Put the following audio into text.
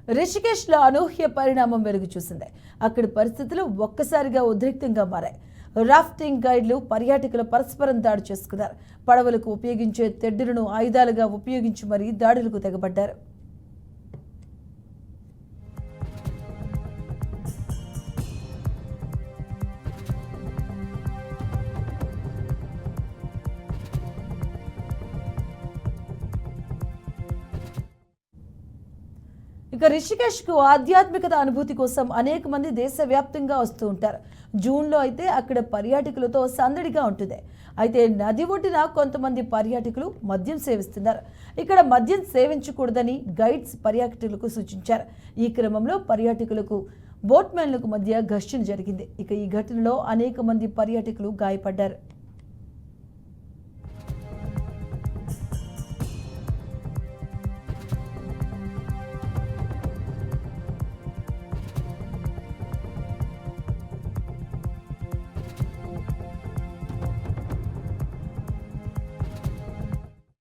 రిషికేశ్లో అనూహ్య పరిణామం వెలుగు చూసింది. అక్కడి పరిస్థితులు ఒక్కసారిగా ఉద్రిక్తంగా మారాయి. రాఫ్టింగ్ గైడ్లు పర్యాటకులు పరస్పరం దాడి చేసుకున్నారు. పడవలకు ఉపయోగించే తెడ్డులను ఆయుధాలుగా ఉపయోగించి మరీ దాడులకు తెగబడ్డారు. ఇక రిషికేశ్కు ఆధ్యాత్మికత అనుభూతి కోసం అనేక మంది దేశవ్యాప్తంగా వస్తూ ఉంటారు. జూన్లో అయితే అక్కడ పర్యాటకులతో సందడిగా ఉంటుంది. అయితే నది ఒడ్డున కొంతమంది పర్యాటకులు మద్యం సేవిస్తున్నారు. ఇక్కడ మద్యం సేవించకూడదని గైడ్స్ పర్యాటకులకు సూచించారు. ఈ క్రమంలో పర్యాటకులకు బోట్మెన్లకు మధ్య ఘర్షణ జరిగింది. ఇక ఈ ఘటనలో అనేక మంది పర్యాటకులు గాయపడ్డారు.